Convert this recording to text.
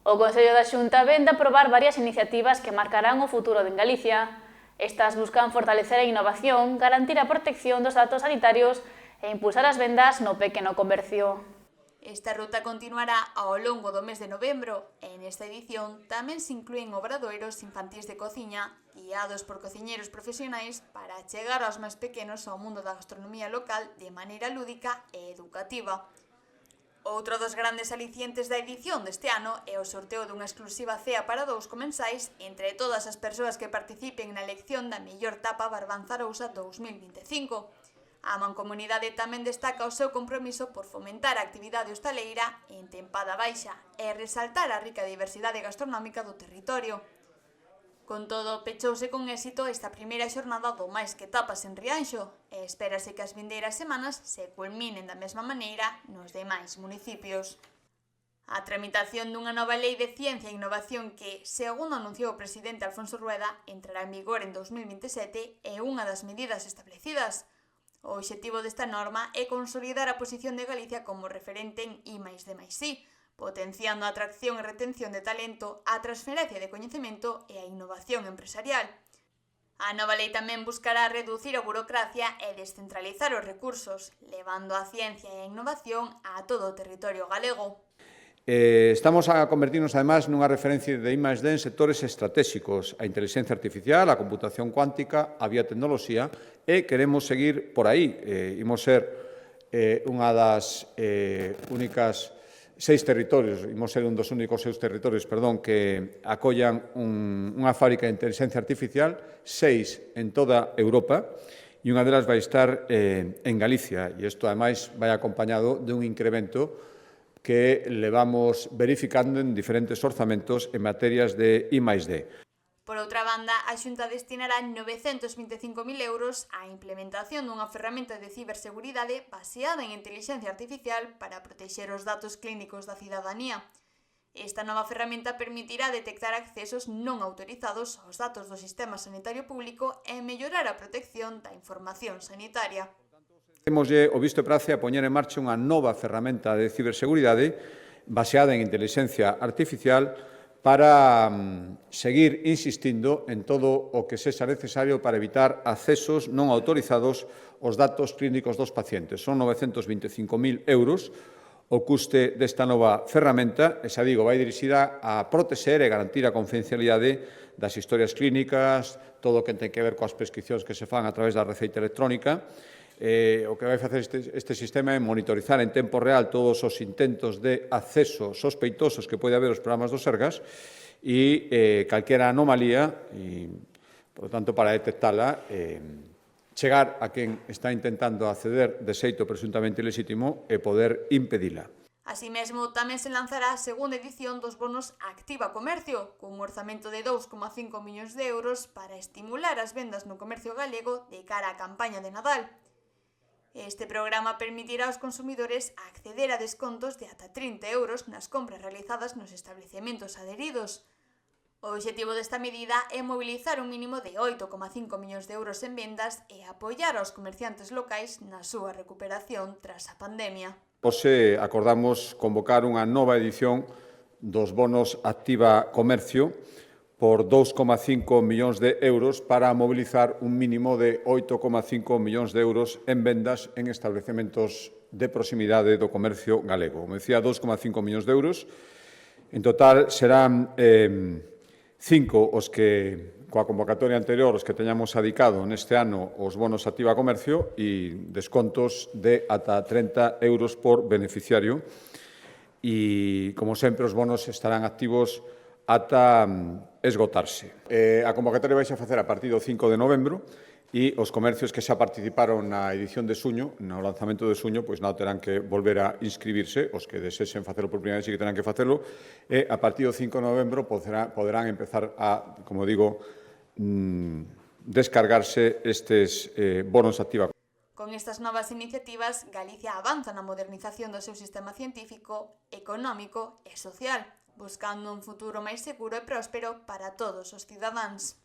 O Consello da Xunta vén de aprobar varias iniciativas que marcarán o futuro de Galicia. Estas buscan fortalecer a innovación, garantir a protección dos datos sanitarios e impulsar as vendas no pequeno comercio. Esta ruta continuará ao longo do mes de novembro e nesta edición tamén se inclúen obradoiros infantís de cociña guiados por cociñeros profesionais para chegar aos máis pequenos ao mundo da gastronomía local de maneira lúdica e educativa. Outro dos grandes alicientes da edición deste ano é o sorteo dunha exclusiva cea para 2 comensais entre todas as persoas que participen na elección da mellor tapa Barbanzarousa 2025. A Mancomunidade tamén destaca o seu compromiso por fomentar a actividade hostaleira en tempada baixa e resaltar a rica diversidade gastronómica do territorio. Con todo, pechouse con éxito esta primeira xornada do Máis que Tapas en Rianxo e espérase que as vindeiras semanas se culminen da mesma maneira nos demais municipios. A tramitación dunha nova lei de ciencia e innovación que, segundo anunciou o presidente Alfonso Rueda, entrará en vigor en 2027 é unha das medidas establecidas. O obxectivo desta norma é consolidar a posición de Galicia como referente en I+D+I, potenciando a atracción e retención de talento, a transferencia de coñecemento e a innovación empresarial. A nova lei tamén buscará reducir a burocracia e descentralizar os recursos, levando a ciencia e a innovación a todo o territorio galego. Estamos a convertirnos, además, nunha referencia de I+D en sectores estratégicos, a inteligencia artificial, a computación cuántica, a biotecnoloxía, e queremos seguir por aí. Imos ser unha das únicas 6 territorios, imos ser un dos únicos 6 territorios, que acollan unha fábrica de inteligencia artificial, 6 en toda Europa, e unha delas vai estar en Galicia, e isto, ademais, vai acompañado de un incremento que levamos verificando en diferentes orzamentos en materias de I+D. Por outra banda, a Xunta destinará 925.000 euros á implementación dunha ferramenta de ciberseguridade baseada en intelixencia artificial para protexer os datos clínicos da cidadanía. Esta nova ferramenta permitirá detectar accesos non autorizados aos datos do sistema sanitario público e mellorar a protección da información sanitaria. Temoslle o visto e prace a poñer en marcha unha nova ferramenta de ciberseguridade baseada en intelixencia artificial para seguir insistindo en todo o que sexa necesario para evitar accesos non autorizados aos datos clínicos dos pacientes. Son 925.000 euros o custe desta nova ferramenta, e xa digo, vai dirixida a protexer e garantir a confidencialidade das historias clínicas, todo o que ten que ver coas prescripcións que se fan a través da receita electrónica. O que vai facer este sistema é monitorizar en tempo real todos os intentos de acceso sospeitosos que pode haber aos programas do Sergas e calquera anomalía, e, por tanto, para detectala, chegar a quen está intentando acceder de xeito presuntamente ilexítimo e poder impedila. Así mesmo, tamén se lanzará a segunda edición dos bonos Activa Comercio, cun orzamento de 2,5 millóns de euros para estimular as vendas no comercio galego de cara á campaña de Nadal. Este programa permitirá aos consumidores acceder a descontos de ata 30 euros nas compras realizadas nos establecementos adheridos. O obxectivo desta medida é mobilizar un mínimo de 8,5 millóns de euros en vendas e apoiar aos comerciantes locais na súa recuperación tras a pandemia. Hoxe acordamos convocar unha nova edición dos bonos Activa Comercio por 2,5 millóns de euros para mobilizar un mínimo de 8,5 millóns de euros en vendas en establecementos de proximidade do comercio galego. Como decía, 2,5 millóns de euros. En total serán 5 os que, coa convocatoria anterior, os que teñamos adicado neste ano os bonos Activa Comercio e descontos de ata 30 euros por beneficiario. E, como sempre, os bonos estarán activos ata esgotarse. A convocatoria vai a facer a partir do 5 de novembro e os comercios que xa participaron na edición de suño, no lanzamento de suño, pois non terán que volver a inscribirse, os que desexen facelo por primeira vez e que terán que facelo, e a partir do 5 de novembro poderán empezar a, como digo, descargarse estes bonos Activa. Con estas novas iniciativas, Galicia avanza na modernización do seu sistema científico, económico e social, buscando un futuro máis seguro e próspero para todos os cidadáns.